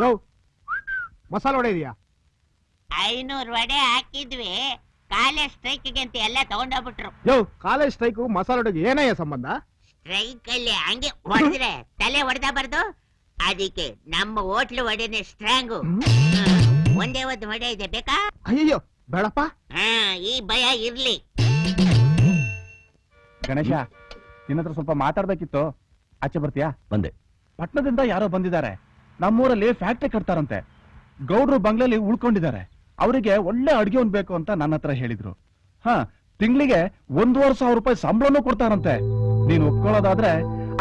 ಯೋ ಮಸಾಲ ವಡೆ ಇದೆಯಾ? 500 ವಡೆ ಹಾಕಿದ್ವಿ, ಕಾಲೇಜ್ ಸ್ಟ್ರೈಕ್ಗೆ ಅಂತ ಎಲ್ಲ ತಗೊಂಡೋಗ್ಬಿಟ್ರು. ಯೋ ಕಾಲೇಜ್ ಸ್ಟ್ರೈಕ್ ಮಸಾಲ ವಡೆಗೆ ಏನಯ್ಯ ಸಂಬಂಧ? ಸ್ಟ್ರೈಕ್ ಅಲ್ಲಿ ಹಂಗೆ ಹೊಡೆದ್ರೆ ತಲೆ ಹೊಡೆದಬಾರ್ದು, ಅದಕ್ಕೆ ನಮ್ಮ ಹೋಟ್ಲು ವಡೆನೆ ಸ್ಟ್ರಾಂಗು. ಒಂದೇ ಒಂದು ವಡೆ ಇದೆ, ಬೇಕಾ? ಅಯ್ಯೋ ಬೇಡಪ್ಪ. ಈ ಭಯ ಇರ್ಲಿ. ಗಣೇಶ, ನಿನ್ನತ್ರ ಸ್ವಲ್ಪ ಮಾತಾಡ್ಬೇಕಿತ್ತು, ಆಚೆ ಬರ್ತೀಯಾ? ಬಂದೆ. ಪಟ್ಟಣದಿಂದ ಯಾರೋ ಬಂದಿದ್ದಾರೆ, ನಮ್ಮೂರಲ್ಲಿ ಫ್ಯಾಕ್ಟ್ರಿ ಕಟ್ತಾರಂತೆ, ಗೌಡ್ರು ಬಂಗ್ಲೆಲಿ ಉಳ್ಕೊಂಡಿದ್ದಾರೆ, ಅವರಿಗೆ ಒಳ್ಳೆ ಅಡ್ಗೆ ಬೇಕು ಅಂತ ನನ್ನ ಹತ್ರ ಹೇಳಿದ್ರು. ತಿಂಗಳಿಗೆ 1,500 ರೂಪಾಯಿ ಸಂಬಳನೂ ಕೊಡ್ತಾರಂತೆ. ನೀನು ಒಪ್ಕೊಳ್ಳೋದಾದ್ರೆ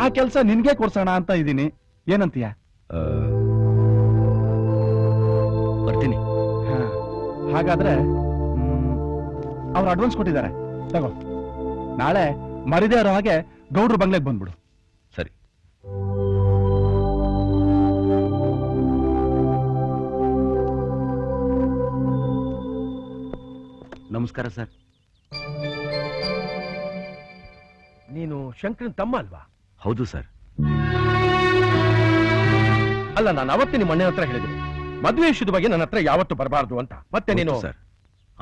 ಆ ಕೆಲ್ಸ ನಿನ್ಗೆ ಕೊಡ್ಸೋಣ ಅಂತ ಇದ್ದೀನಿ, ಏನಂತೀಯ? ಬರ್ತೀನಿ. ಹಾಗಾದ್ರೆ ಅವ್ರು ಅಡ್ವಾನ್ಸ್ ಕೊಟ್ಟಿದ್ದಾರೆ, ತಗೋ. ನಾಳೆ ಮರಿದೇ ಇರೋ ಹಾಗೆ ಗೌಡ್ರು ಬಂಗ್ಲೆಗೆ ಬಂದ್ಬಿಡು. ಸರಿ. ನಮಸ್ಕಾರ ಸರ್. ನೀನು ಶಂಕರನ್ ತಮ್ಮ ಅಲ್ವಾ? ಹೌದು ಸರ್. ಅಲ್ಲ, ನಾನು ಅವತ್ತೇ ನಿಮ್ಮ ಅಣ್ಣನ ಹತ್ರ ಹೇಳಿದ್ದೀನಿ, ಮದುವೆ ವಿಷಯದ ಬಗ್ಗೆ ನನ್ನ ಹತ್ರ ಯಾವತ್ತು ಬರಬಾರ್ದು ಅಂತ. ಮತ್ತೆ ನೀನು? ಸರ್,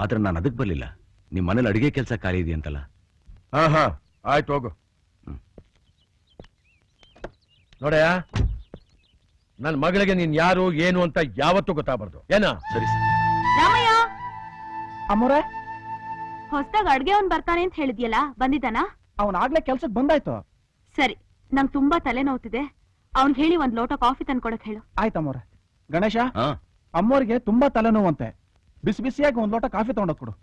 ಆದ್ರೆ ನಾನು ಅದಕ್ಕೆ ಬರ್ಲಿಲ್ಲ. ನಿಮ್ ಮನೇಲಿ ಅಡಿಗೆ ಕೆಲಸ ಖಾಲಿ ಇದೆಯಂತಲ್ಲ. ಹಾ ಆಯ್ತು, ಹೋಗು. ನೋಡಯ್ಯ, ನನ್ನ ಮಗಳಿಗೆ ನೀನ್ ಯಾರು ಏನು ಅಂತ ಯಾವತ್ತೂ ಗೊತ್ತಾಗಬಾರ್ದು, ಏನ? ಸರಿ ಸರ್. ರಾಮಯ್ಯ, ಅಮ್ಮೋರೆ, ಹೊಸದಾಗ ಅಡ್ಗೆ ಅವ್ನ್ ಬರ್ತಾನೆ ಅಂತ ಹೇಳಿದ್ಯಲ್ಲ, ಬಂದಿದ್ದಾನ? ಅವನಾಗ್ಲೇ ಕೆಲ್ಸಕ್ಕೆ ಬಂದಾಯ್ತು. ಸರಿ, ನಂಗ್ ತುಂಬಾ ತಲೆ ನೋವ್ತಿದೆ, ಅವ್ನ್ ಹೇಳಿ 1 ಲೋಟ ಕಾಫಿ ತಂದ್ಕೊಡಕ್ ಹೇಳು. ಆಯ್ತಮ್ಮೋರೆ. ಗಣೇಶ, ಅಮ್ಮೋರಿಗೆ ತುಂಬಾ ತಲೆನೋವಂತೆ, ಬಿಸಿ ಬಿಸಿಯಾಗಿ 1 ಲೋಟ ಕಾಫಿ ತಗೊಂಡೋಗ್ ಕೊಡು.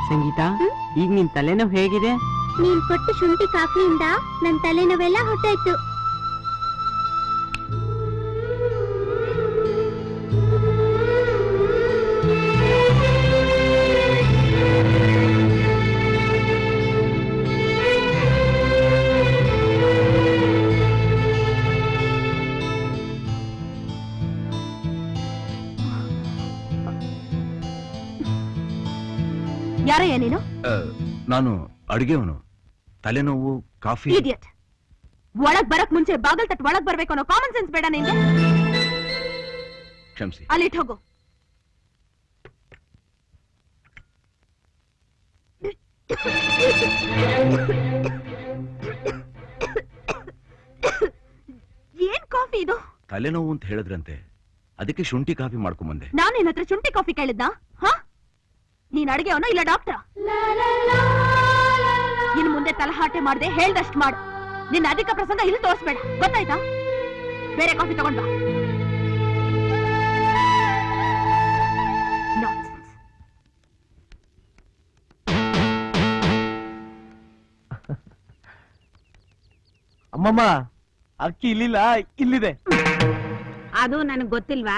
ಸಂಗೀತ, ಈಗ ನಿನ್ ತಲೆನೋವು ಹೇಗಿದೆ? ನೀನ್ ಕೊಟ್ಟ ಶುಂಠಿ ಕಾಫಿಯಿಂದ ನನ್ ತಲೆನೋವೆಲ್ಲ ಹೊಟ್ಟಾಯ್ತು. ಯಾರಯ್ಯ ನೀನು? ನಾನು ಅಡುಗೆವನು. ತಲೆನೋವು, ಕಾಫಿ. ಇಡಿಯಟ್, ಒಳಗ್ ಬರಕ್ ಮುಂಚೆ ಬಾಗಲ್ ತಟ್ ಒಳಗ್ ಬರ್ಬೇಕು ಅನ್ನೋ ಕಾಮನ್ ಸೆನ್ಸ್ ಬೇಡ ನಿಂಗೆ? ಕ್ಷಮಿಸಿ. ಅಲ್ಲಿಟ್ ಹೋಗು. ಏನ್ ಕಾಫಿ ಇದು? ತಲೆನೋವು ಅಂತ ಹೇಳಿದ್ರಂತೆ, ಅದಕ್ಕೆ ಶುಂಠಿ ಕಾಫಿ ಮಾಡ್ಕೊಂಡ್ ಬಂದೆ. ನಾನು ನಿನ್ನ ಹತ್ರ ಶುಂಠಿ ಕಾಫಿ ಕೇಳಿದ್ನಾ? ನೀನ್ ಅಡಿಗೆ ಅವನ ಇಲ್ಲ ಡಾಕ್ಟರ್? ಇನ್ ಮುಂದೆ ತಲಹಾಟೆ ಮಾಡದೆ ಹೇಳ್ದಷ್ಟು ಮಾಡು. ನಿನ್ನ ಅಧಿಕ ಪ್ರಸಂಗ ಇಲ್ಲಿ ತೋರಿಸ್ಬೇಡ, ಗೊತ್ತಾಯ್ತಾ? ಬೇರೆ ಕಾಫಿ ತಗೊಂಡ್ ಬಾ. ಅಮ್ಮಮ್ಮ, ಅಕ್ಕಿ ಇಲ್ಲಿಲ್ಲ, ಇಲ್ಲಿದೆ. ಅದು ನನಗ್ ಗೊತ್ತಿಲ್ವಾ?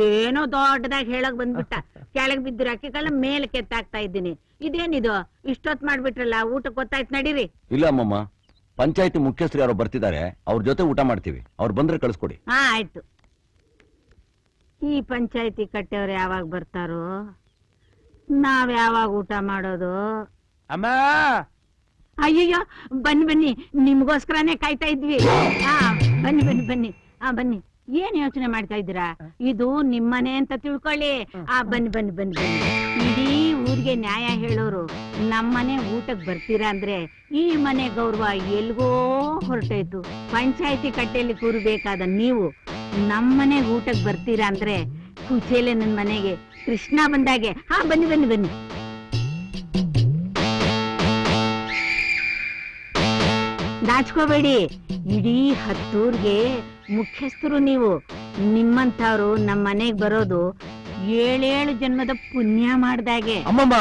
ಏನೋ ದೊಡ್ಡದಾಗಿ ಹೇಳಕ್ ಬಂದ್ಬಿಟ್ಟ. ಕೆಳಗ್ ಬಿದ್ದಿರೋ ಅಕ್ಕಿಗಳನ್ನ ಮೇಲೆ ಕೆತ್ತಾಕ್ತಾ ಇದ್ದೀನಿ. ಇದೇನಿದು ಇಷ್ಟೊತ್ ಮಾಡ್ಬಿಟ್ರಲ್ಲ? ಊಟಕ್ಕೆ ಗೊತ್ತಾಯ್ತು, ನಡೀರಿ. ಇಲ್ಲ ಅಮ್ಮಮ್ಮ, ಪಂಚಾಯತಿ ಮುಖ್ಯಸ್ಥರು ಯಾರೋ ಬರ್ತಿದ್ದಾರೆ, ಅವ್ರ ಜೊತೆ ಊಟ ಮಾಡ್ತೀವಿ. ಅವ್ರು ಬಂದ್ರೆ ಕಳಿಸ್ಕೊಡಿ. ಆಯ್ತು. ಈ ಪಂಚಾಯತಿ ಕಟ್ಟೆಯವ್ರು ಯಾವಾಗ ಬರ್ತಾರೋ, ನಾವ್ ಯಾವಾಗ ಊಟ ಮಾಡೋದು? ಅಮ್ಮ, ಅಯ್ಯಯ್ಯೋ, ಬನ್ನಿ ಬನ್ನಿ, ನಿಮ್ಗೋಸ್ಕರನೇ ಕಾಯ್ತಾ ಇದ್ವಿ. ಬನ್ನಿ ಬನ್ನಿ ಬನ್ನಿ. ಬನ್ನಿ. ಏನ್ ಯೋಚನೆ ಮಾಡ್ತಾ ಇದ್ದೀರಾ? ಇದು ನಿಮ್ಮನೆ ಅಂತ ತಿಳ್ಕೊಳ್ಳಿ. ಬನ್ನಿ ಬನ್ನಿ ಬನ್ನಿ ಬನ್ನಿ. ಇಡೀ ಊರಿಗೆ ನ್ಯಾಯ ಹೇಳೋರು ನಮ್ಮನೆ ಊಟಕ್ಕೆ ಬರ್ತೀರಾ ಅಂದ್ರೆ ಈ ಮನೆ ಗೌರವ ಎಲ್ಗೋ ಹೊರಟೋಯ್ತು. ಪಂಚಾಯತಿ ಕಟ್ಟೆಯಲ್ಲಿ ಕೂರ್ಬೇಕಾದ ನೀವು ನಮ್ಮನೆ ಊಟಕ್ಕೆ ಬರ್ತೀರಾ ಅಂದ್ರೆ ಕುಚೇಲೆ ನನ್ ಮನೆಗೆ ಕೃಷ್ಣ ಬಂದಾಗೆ. ಬನ್ನಿ ಬನ್ನಿ ಬನ್ನಿ. ನಾಚ್ಕೋಬೇಡಿ, ಇಡೀ 10 ಊರ್ಗೆ ಮುಖ್ಯಸ್ಥರು ನೀವು. ನಿಮ್ಮಂತವ್ರು ನಮ್ಮ ಮನೆಗ್ ಬರೋದು 7 ಜನ್ಮದ ಪುಣ್ಯ ಮಾಡ್ದಾಗೆ. ಅಮ್ಮಮ್ಮ,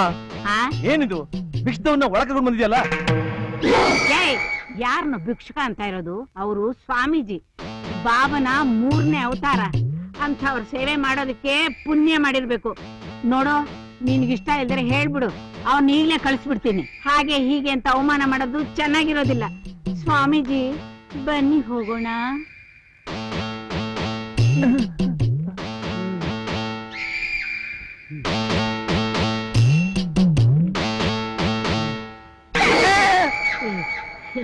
ಏನಿದು ಭಿಕ್ಷದವನ್ನ ಒಳಕರ್ಕೊಂಡು ಬಂದಿದ್ಯಲ್ಲ? ಯಾರನ್ನು ಭಿಕ್ಷುಕ ಅಂತ ಇರೋದು? ಅವರು ಸ್ವಾಮೀಜಿ, ಬಾಬನ 3ನೇ ಅವತಾರ. ಅಂತವ್ರ ಸೇವೆ ಮಾಡೋದಕ್ಕೆ ಪುಣ್ಯ ಮಾಡಿರ್ಬೇಕು. ನೋಡೋ, ನಿನ್ಗಿಷ್ಟ ಇಲ್ದರೆ ಹೇಳ್ಬಿಡು, ಅವ್ನ ಈಗ್ಲೇ ಕಳಿಸ್ಬಿಡ್ತೀನಿ. ಹಾಗೆ ಹೀಗೆ ಅಂತ ಅವಮಾನ ಮಾಡೋದು ಚೆನ್ನಾಗಿರೋದಿಲ್ಲ. ಸ್ವಾಮೀಜಿ, ಬನ್ನಿ ಹೋಗೋಣ. ಈ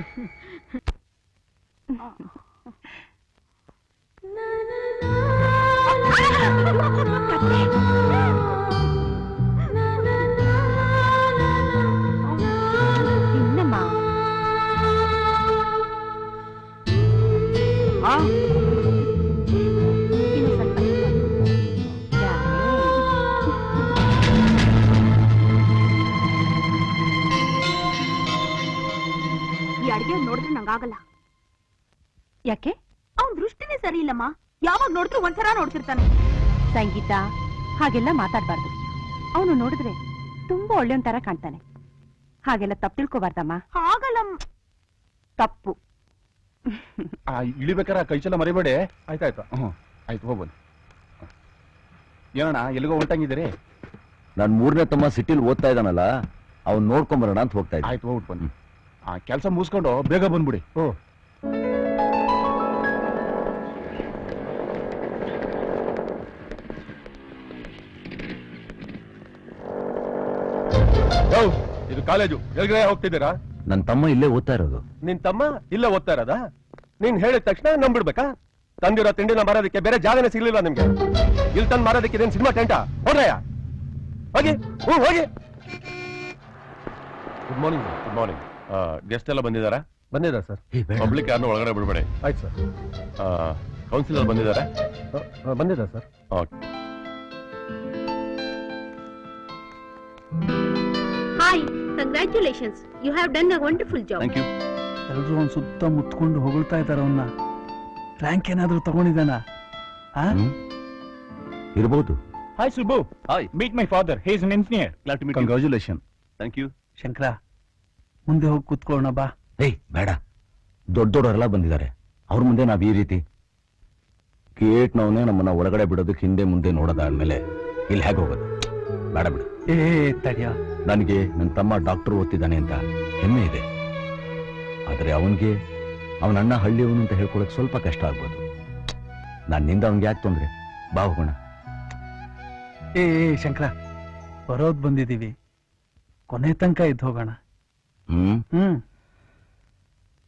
ಅಡಿಗೆ ನೋಡಿದ್ರೆ ನಂಗಾಗಲ್ಲ. ಯಾಕೆ? ಅವನ್ ದೃಷ್ಟಿನೇ ಸರಿ ಇಲ್ಲಮ್ಮ. ಯಾವಾಗ ನೋಡಿದ್ರು ಒಂಥರ ನೋಡ್ತಿರ್ತಾನೆ. ಸಂಗೀತ, ಹಾಗೆಲ್ಲ ಮಾತಾಡ್ಬಾರ್ದು. ಅವನು ನೋಡಿದ್ರೆ ತುಂಬಾ ಒಳ್ಳೆಯವನ್ ತರ ಕಾಣ್ತಾನೆ. ಹಾಗೆಲ್ಲ ತಪ್ಪು ತಿಳ್ಕೊಬಾರ್ದಮ್ಮ. ಹಾಗಲ್ಲ. ತಪ್ಪು. ಇಳಿಬೇಕಾರೆ ಕೈಚೆಲ್ಲ ಮರಿಬೇಡಿ. ಆಯ್ತಾಯ್ತು. ಆಯ್ತು, ಹೋಗ್ಬನ್ನಿ. ಏನಣ್ಣ ಎಲ್ಲಿಗೋ ಹೊಂಟಂಗಿದ್ದೀರಿ? ನಾನ್ 3ನೇ ತಮ್ಮ ಸಿಟಿಲಿ ಓದ್ತಾ ಇದ್ದಾನಲ್ಲ, ಅವ್ನ್ ನೋಡ್ಕೊಂಬರೋಣ ಅಂತ ಹೋಗ್ತಾ ಇದ್ದೆ. ಆಯ್ತು, ಹೋಗ್ಬಿಟ್ಟು ಬನ್ನಿ. ಕೆಲಸ ಮುಗಿಸ್ಕೊಂಡು ಬೇಗ ಬಂದ್ಬಿಡಿ. ಇದು ಕಾಲೇಜು, ಎಲ್ಗಡೆ ಹೋಗ್ತಿದ್ದೀರಾ? ನನ್ ತಮ್ಮ ಇಲ್ಲೇ ಓದ್ತಾ ಇರೋದು. ನಿನ್ ತಮ್ಮ ಇಲ್ಲೇ ಓದ್ತಾ ಇರೋದಾ? ನೀನ್ ಹೇಳಿದ ತಕ್ಷಣ ನಂಬಿಡ್ಬೇಕಾ? ತಂದಿರೋ ತಿಂಡಿನ ಮಾರೋದಕ್ಕೆ ಬೇರೆ ಜಾಗನೇ ಸಿಗ್ಲಿಲ್ಲ ನಿಮ್ಗೆ. ಇಲ್ಲಿ ತಂದು ಮಾರೋದಕ್ಕೆ ಇದೇನು ಸಿನಿಮಾ ಟೆಂಟಾ? ಹೊಡ್ರಯ್ಯ, ಹೋಗಿ. ಹೋಗಿ. Good morning. Good morning. Guest ಎಲ್ಲ ಬಂದಿದ್ದಾರಾ? ಬಂದಿದ್ದಾರೆ ಸರ್. ಪಬ್ಲಿಕ್ ಯಾರನ್ನೂ ಒಳಗಡೆ ಬಿಡಬೇಡಿ. ಆಯ್ತು ಸರ್. ಕೌನ್ಸಿಲರ್ ಬಂದಿದ್ದಾರೆ? ಬಂದಿದ್ದಾರೆ sir. Okay. Hi, congratulations, you have done a wonderful job. Thank you. ಎಲ್ರು ಒಂದ್ ಸುತ್ತ ಮುತ್ಕೊಂಡು ಹೊಗಳ್ತಾ ಇದ್ದಾರೆ ಅವನ್ನ. ರ್ಯಾಂಕ್ ಏನಾದ್ರೂ ತಗೊಂಡಿದ್ದಾನ? ಇರಬಹುದು. Hi Subbu. Hi. Meet my father, he is an engineer. Glad to meet you. Congratulation. Thank you. Shankar, ಮುಂದೆ ಹೋಗಿ ಕೂತ್ಕೊಳ್ಳೋಣ ಬಾ. ಏಯ್ ಬೇಡ, ದೊಡ್ಡವರೆಲ್ಲ ಬಂದಿದ್ದಾರೆ. ಅವ್ರ ಮುಂದೆ ನಾವ್ ಈ ರೀತಿ ಗೇಟ್ನವನೇ ನಮ್ಮನ್ನ ಒಳಗಡೆ ಬಿಡೋದಕ್ಕೆ ಹಿಂದೆ ಮುಂದೆ ನೋಡೋದಾದ್ಮೇಲೆ ಇಲ್ಲಿ ಹೇಗೆ ಹೋಗೋದು? ಬೇಡ ಬಿಡು. ತಡಿಯ, ನನಗೆ ನನ್ನ ತಮ್ಮ ಡಾಕ್ಟರ್ ಓದ್ತಿದ್ದಾನೆ ಅಂತ ಹೆಮ್ಮೆ ಇದೆ. ಆದ್ರೆ ಅವನ್ಗೆ ಅವನ ಅಣ್ಣ ಹಳ್ಳಿಯವನು ಅಂತ ಹೇಳ್ಕೊಳಕ್ ಸ್ವಲ್ಪ ಕಷ್ಟ ಆಗ್ಬೋದು. ನನ್ನಿಂದ ಅವನ್ಗೆ ಯಾಕೆ ತೊಂದ್ರೆ? ಬಾ ಹೋಗೋಣ. ಶಂಕರ, ಬರೋದ್ ಬಂದಿದೀವಿ, ಕೊನೆ ತನಕ ಇದ್ದು ಹೋಗೋಣ.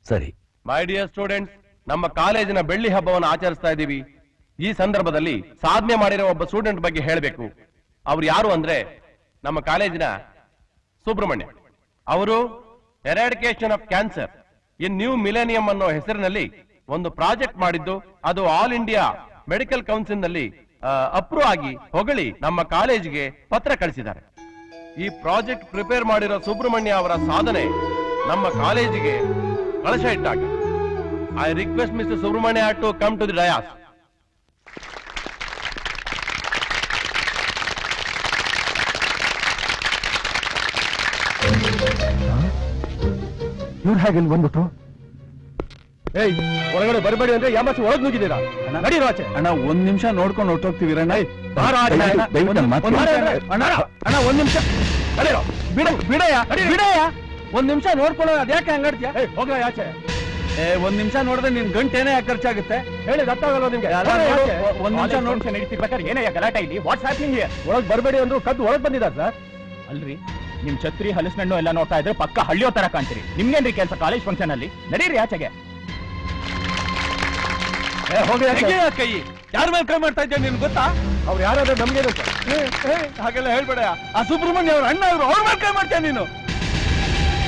ಸರಿ. ಮೈ ಡಿಯರ್ ಸ್ಟೂಡೆಂಟ್ಸ್, ನಮ್ಮ ಕಾಲೇಜಿನ ಬೆಳ್ಳಿ ಹಬ್ಬವನ್ನು ಆಚರಿಸ್ತಾ ಇದ್ದೀವಿ. ಈ ಸಂದರ್ಭದಲ್ಲಿ ಸಾಧನೆ ಮಾಡಿರೋ ಒಬ್ಬ ಸ್ಟೂಡೆಂಟ್ ಬಗ್ಗೆ ಹೇಳಬೇಕು. ಅವ್ರು ಯಾರು ಅಂದ್ರೆ ನಮ್ಮ ಕಾಲೇಜಿನ ಸುಬ್ರಹ್ಮಣ್ಯ. ಅವರು eradication of cancer in new millennium ಅನ್ನೋ ಹೆಸರಿನಲ್ಲಿ ಒಂದು ಪ್ರಾಜೆಕ್ಟ್ ಮಾಡಿದ್ದು, ಅದು ಆಲ್ ಇಂಡಿಯಾ ಮೆಡಿಕಲ್ ಕೌನ್ಸಿಲ್ ನಲ್ಲಿ ಅಪ್ರೂವ್ ಆಗಿ ಹೊಗಳಿ ನಮ್ಮ ಕಾಲೇಜಿಗೆ ಪತ್ರ ಕಳಿಸಿದ್ದಾರೆ. ಈ ಪ್ರಾಜೆಕ್ಟ್ ಪ್ರಿಪೇರ್ ಮಾಡಿರೋ ಸುಬ್ರಹ್ಮಣ್ಯ ಅವರ ಸಾಧನೆ ನಮ್ಮ ಕಾಲೇಜಿಗೆ ಕಳಶ ಇಟ್ಟಾಗ. I request mister Subrahmanya to come to the dais. ಇವ್ರು ಹೇಗೆ ಇಲ್ಲಿ ಬಂದ್ಬಿಟ್ರು? ಏಯ್, ಒಳಗಡೆ ಬರಬೇಡಿ ಅಂದ್ರೆ ಯಾಮಾಸಿ ಒಳಗ್ ನುಗ್ಗಿದ್ದೀರಾ? ನಡೀರೋ ಆಚೆ. ಅಣ್ಣ, ಒಂದ್ ನಿಮಿಷ ನೋಡ್ಕೊಂಡು ಹೊಟ್ಟೋಗ್ತೀವಿ. ಅಣ್ಣ, ಒಂದ್ ನಿಮಿಷ ಬಿಡಯ್ಯ. ಒಂದ್ ನಿಮಿಷ ನೋಡ್ಕೊಳ್ಳೋ, ಅದ್ಯಾಕೆ ಹಂಗಾಡ್ತೀಯ? ಹೋಗ್ರ ಆಚೆ. ಒಂದ್ ನಿಮಿಷ ನೋಡಿದ್ರೆ ನಿನ್ ಗಂಟೇನೆ ಖರ್ಚಾಗುತ್ತೆ. ಹೇಳಿ ಗೊತ್ತಾಗಲ್ಲ ನಿಮ್ಗೆ? ಒಂದ್ ನಿಮಿಷ ನೋಡ್ಕೊಂಡು ನಡೀತಿರ್ಬೇಕಾದ್ರೆ ಏನೇ ಗಲಾಟೆ ಇಲ್ಲಿ? What's happening here? ಒಳಗ್ ಬರಬೇಡಿ ಅಂದ್ರು ಕದ್ದು ಒಳಗ್ ಬಂದಿದ್ದಾರೆ ಸರ್. ಅಲ್ರಿ, ನಿಮ್ ಛತ್ರಿ ಹಲಸಿನಣ್ಣು ಎಲ್ಲ ನೋಡ್ತಾ ಇದ್ರೆ ಪಕ್ಕ ಹಳ್ಳಿಯೋ ತರ ಕಾಣ್ತೀರಿ. ನಿಮ್ಗೇನ್ರಿ ಕೆಲಸ ಕಾಲೇಜ್ ಫಂಕ್ಷನ್ ಅಲ್ಲಿ? ನಡೀರಿ ಆಚೆಗೆ. ಹೋಗಿ ಕೈ ಯಾರ ಮೇಲೆ ಕೈ ಮಾಡ್ತಾ ಇದ್ದೆ ನಿನ್ ಗೊತ್ತಾ? ಅವ್ರು ಯಾರಾದ್ರೂ ನಮ್ಗೆ ಹಾಗೆಲ್ಲ ಹೇಳ್ಬೇಡ. ಆ ಸುಬ್ರಹ್ಮಣ್ಯ ಅವ್ರ ಅಣ್ಣ ಅವ್ರು, ಅವ್ರ ಮೇಲೆ ಕೈ ಮಾಡ್ತೀಯ ನೀನು?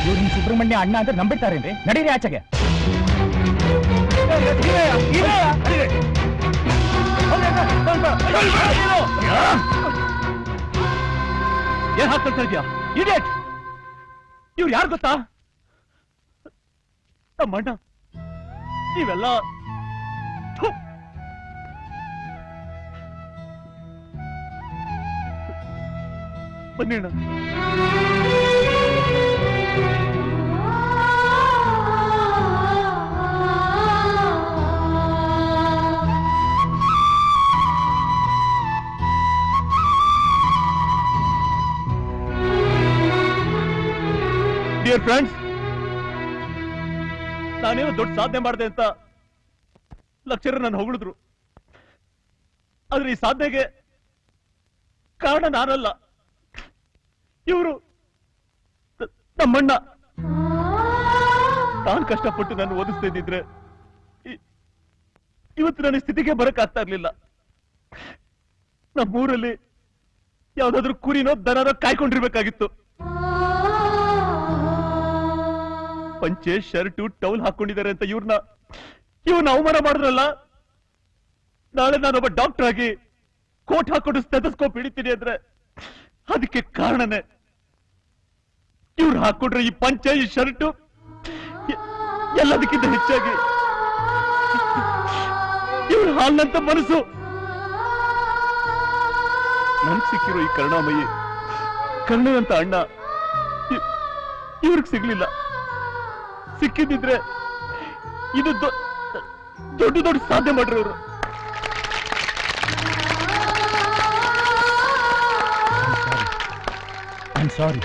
ಇವ್ರು ನಿಮ್ ಸುಬ್ರಹ್ಮಣ್ಯ ಅಣ್ಣ ಅಂತ ನಂಬಿಡ್ತಾರೇನ್ರಿ? ನಡೀರಿ ಆಚೆಗೆ. ಏನ್ ಹಾಕ್ತಾ ಇದೀಯ ಇಡಿಯಟ್? ಇವ್ರು ಯಾರು ಗೊತ್ತಾ? ನಮ್ಮಣ್ಣ. ಇವೆಲ್ಲ ಬನ್ನಿಣ್ಣ. ಡಿಯರ್ ಫ್ರೆಂಡ್ಸ್, ನಾನೇನೋ ದೊಡ್ಡ ಸಾಧನೆ ಮಾಡಿದೆ ಅಂತ ಲೆಕ್ಚರರ್ ನನ್ನ ಹೊಗಳಿದ್ರು. ಆದ್ರೆ ಈ ಸಾಧನೆಗೆ ಕಾರಣ ನಾನಲ್ಲ, ಇವರು ನಮ್ಮಣ್ಣ. ತಾನು ಕಷ್ಟಪಟ್ಟು ನಾನು ಓದಿಸ್ತಾ ಇದ್ದಿದ್ರೆ ಇವತ್ತು ನನ್ನ ಸ್ಥಿತಿಗೆ ಬರಕ್ ಆಗ್ತಾ ಇರ್ಲಿಲ್ಲ. ನಮ್ಮೂರಲ್ಲಿ ಯಾವ್ದಾದ್ರು ಕುರಿನೋ ದನನೋ ಕಾಯ್ಕೊಂಡಿರ್ಬೇಕಾಗಿತ್ತು. ಪಂಚೆ ಶರ್ಟು ಟೌಲ್ ಹಾಕೊಂಡಿದ್ದಾರೆ ಅಂತ ಇವ್ರನ್ನ ಅವಮಾನ ಮಾಡಿದ್ರಲ್ಲ. ನಾಳೆ ನಾನೊಬ್ಬ ಡಾಕ್ಟರ್ ಆಗಿ ಕೋಟ್ ಹಾಕೊಂಡು ಸ್ಟೆಥೋಸ್ಕೋಪ್ ಹಿಡಿತೀನಿ ಅಂದ್ರೆ ಅದಕ್ಕೆ ಕಾರಣನೇ ಇವ್ರು ಹಾಕೊಂಡ್ರೆ ಈ ಪಂಚೆ ಈ ಶರ್ಟು ಎಲ್ಲದಕ್ಕಿಂತ ಹೆಚ್ಚಾಗಿ ಇವ್ರ ಹಾಲ್ನಂತ ಮನಸ್ಸು. ನನ್ಗೆ ಸಿಕ್ಕಿರೋ ಈ ಕರುಣಾಮಯಿ ಕರ್ಣನಂತ ಅಣ್ಣ ಇವ್ರಿಗೆ ಸಿಗ್ಲಿಲ್ಲ. ಸಿಕ್ಕಿದ್ದಿದ್ರೆ ಇದು ದೊಡ್ಡ ದೊಡ್ಡ ಸಾಧನೆ ಮಾಡಿರೋರು. I am sorry.